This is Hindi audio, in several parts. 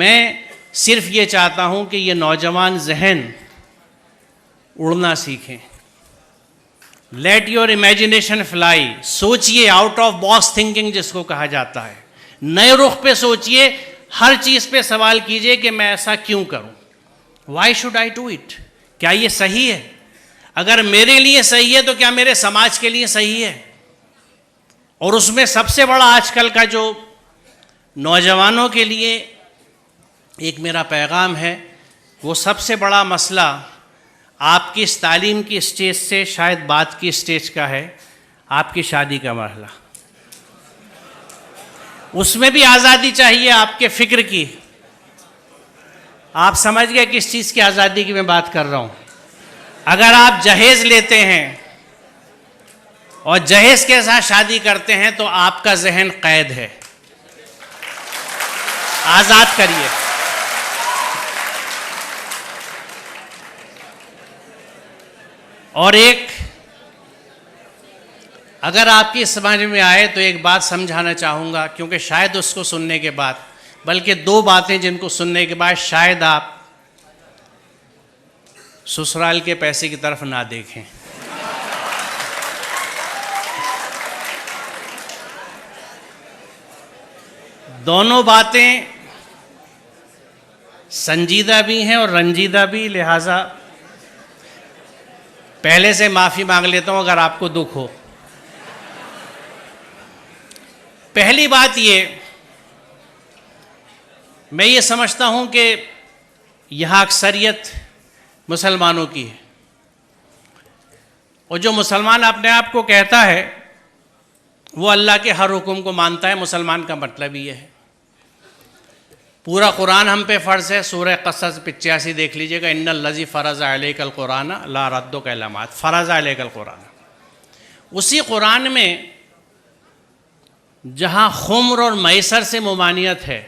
मैं सिर्फ ये चाहता हूं कि ये नौजवान जहन उड़ना सीखें। Let your imagination fly. सोचिए, आउट ऑफ बॉक्स थिंकिंग जिसको कहा जाता है। नए रुख पे सोचिए, हर चीज पे सवाल कीजिए कि मैं ऐसा क्यों करूं, why should I do it. क्या ये सही है? अगर मेरे लिए सही है तो क्या मेरे समाज के लिए सही है? और उसमें सबसे बड़ा आजकल का जो नौजवानों के लिए एक मेरा पैगाम है, वो सबसे बड़ा मसला आपकी इस तालीम की स्टेज से शायद बात की स्टेज का है, आपकी शादी का मरहला। उसमें भी आज़ादी चाहिए आपके फ़िक्र की। आप समझ गए किस चीज़ की आज़ादी की मैं बात कर रहा हूँ। अगर आप जहेज़ लेते हैं और जहेज़ के साथ शादी करते हैं तो आपका जहन कैद है। आज़ाद करिए। और एक, अगर आपकी समझ में आए तो एक बात समझाना चाहूँगा, क्योंकि शायद उसको सुनने के बाद, बल्कि दो बातें जिनको सुनने के बाद शायद आप ससुराल के पैसे की तरफ ना देखें। दोनों बातें संजीदा भी हैं और रंजीदा भी, लिहाजा पहले से माफ़ी मांग लेता हूं अगर आपको दुख हो। पहली बात ये, मैं ये समझता हूं कि यहाँ अक्सरियत मुसलमानों की है, और जो मुसलमान अपने आप को कहता है वो अल्लाह के हर हुक्म को मानता है। मुसलमान का मतलब ये है। पूरा कुरान हम पे फ़र्ज़ है। सूरह क़सस 85 देख लीजिएगा। इन्नल लज़ी फ़रज़ अलैकल कुरान ला रद्दु कलमात फ़रज़ अलैकल कुरान। उसी कुरान में जहाँ खुम्र और मैसर से मुमानियत है,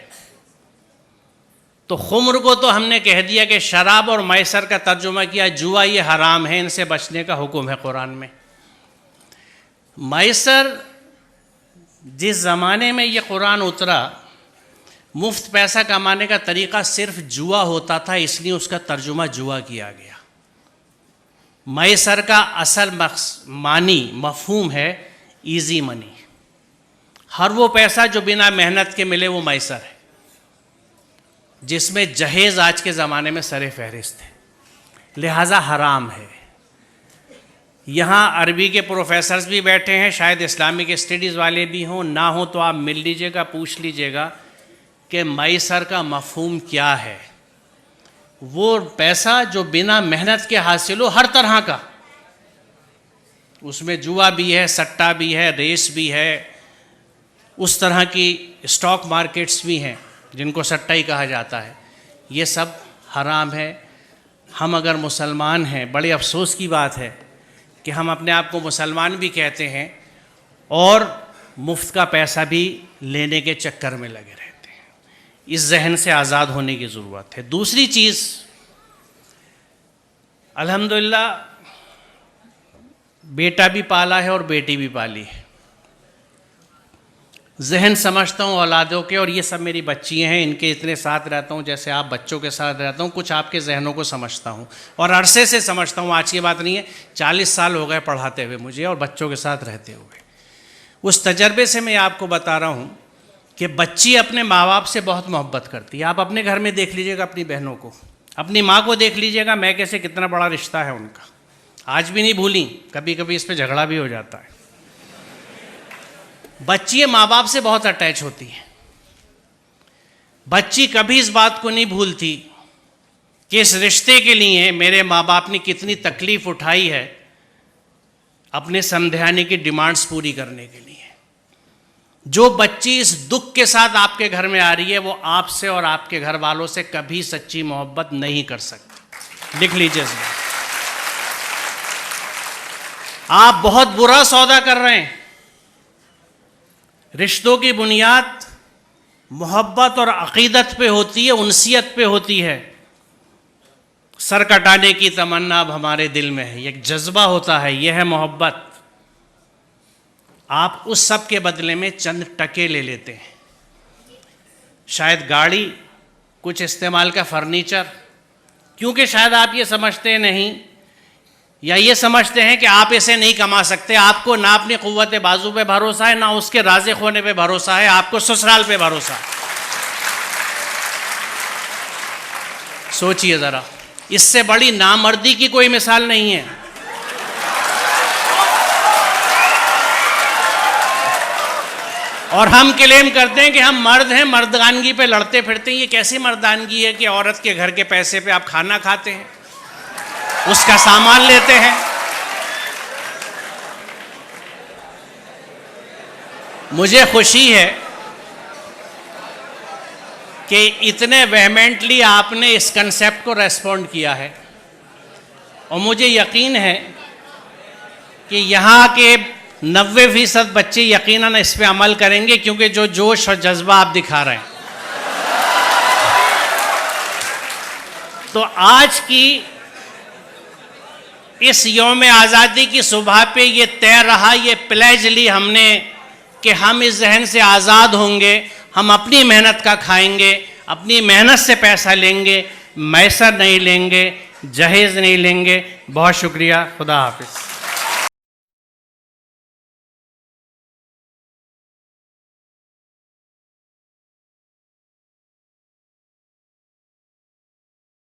तो खुम्र को तो हमने कह दिया कि शराब, और मैसर का तर्जुमा किया जुआ, ये हराम है, इनसे बचने का हुक्म है कुरान में। मैसर, जिस ज़माने में ये कुरान उतरा, मुफ्त पैसा कमाने का तरीक़ा सिर्फ जुआ होता था, इसलिए उसका तर्जुमा जुआ किया गया। मैसर का असल मानी मफ़हूम है ईज़ी मनी। हर वो पैसा जो बिना मेहनत के मिले वो मैसर है, जिसमें जहेज़ आज के ज़माने में सरे फहरिस्त है, लिहाजा हराम है। यहाँ अरबी के प्रोफेसर्स भी बैठे हैं, शायद इस्लामिक स्टडीज़ वाले भी हों, ना हो तो आप मिल लीजिएगा, पूछ लीजिएगा कि मैसर का मफ़हूम क्या है। वो पैसा जो बिना मेहनत के हासिल हो, हर तरह का, उसमें जुआ भी है, सट्टा भी है, रेस भी है, उस तरह की स्टॉक मार्केट्स भी हैं जिनको सट्टा ही कहा जाता है। ये सब हराम है। हम अगर मुसलमान हैं, बड़े अफसोस की बात है कि हम अपने आप को मुसलमान भी कहते हैं और मुफ्त का पैसा भी लेने के चक्कर में लगे रहते हैं। इस जहन से आज़ाद होने की ज़रूरत है। दूसरी चीज़, अल्हम्दुलिल्लाह बेटा भी पाला है और बेटी भी पाली है। जहन समझता हूँ औलादों के, और ये सब मेरी बच्ची हैं, इनके इतने साथ रहता हूँ जैसे आप बच्चों के साथ रहता हूँ। कुछ आपके जहनों को समझता हूँ और अरसे से समझता हूँ। आज की बात नहीं है, 40 साल हो गए पढ़ाते हुए मुझे और बच्चों के साथ रहते हुए। उस तजर्बे से मैं आपको बता रहा हूँ कि बच्ची अपने माँ बाप से बहुत मोहब्बत करती है। आप अपने घर में देख लीजिएगा, अपनी बहनों को, अपनी माँ को देख लीजिएगा, मैं कैसे, कितना बड़ा रिश्ता है उनका, आज भी नहीं भूली। कभी कभी इस पर झगड़ा भी हो जाता है। बच्ची माँ बाप से बहुत अटैच होती है। बच्ची कभी इस बात को नहीं भूलती कि इस रिश्ते के लिए मेरे माँ बाप ने कितनी तकलीफ़ उठाई है अपने समझाने की डिमांड्स पूरी करने के लिए। जो बच्ची इस दुख के साथ आपके घर में आ रही है, वो आपसे और आपके घर वालों से कभी सच्ची मोहब्बत नहीं कर सकती। लिख लीजिए इस बात। आप बहुत बुरा सौदा कर रहे हैं। रिश्तों की बुनियाद मोहब्बत और अक़ीदत पे होती है, उनसियत पे होती है। सर कटाने की तमन्ना अब हमारे दिल में है, एक जज्बा होता है, यह है मोहब्बत। आप उस सब के बदले में चंद टके ले लेते हैं। शायद गाड़ी कुछ इस्तेमाल का फर्नीचर, क्योंकि शायद आप ये समझते नहीं या ये समझते हैं कि आप इसे नहीं कमा सकते। आपको ना अपनी कुव्वत बाजू पे भरोसा है, ना उसके राज़िक होने पे भरोसा है, आपको ससुराल पे भरोसा है। सोचिए ज़रा, इससे बड़ी नामर्दी की कोई मिसाल नहीं है। और हम क्लेम करते हैं कि हम मर्द हैं, मर्दानगी पे लड़ते फिरते हैं। ये कैसी मर्दानगी है कि औरत के घर के पैसे पे आप खाना खाते हैं, उसका सामान लेते हैं। मुझे खुशी है कि इतने वेहमेंटली आपने इस कंसेप्ट को रेस्पॉन्ड किया है, और मुझे यकीन है कि यहाँ के 90% बच्चे यकीनन इस पे अमल करेंगे, क्योंकि जो जोश और जज्बा आप दिखा रहे हैं। तो आज की इस यौम आज़ादी की सुबह पे ये तय रहा, ये प्लेज ली हमने कि हम इस जहन से आज़ाद होंगे, हम अपनी मेहनत का खाएंगे, अपनी मेहनत से पैसा लेंगे, मैसर नहीं लेंगे, जहेज़ नहीं लेंगे। बहुत शुक्रिया, खुदा हाफिज़।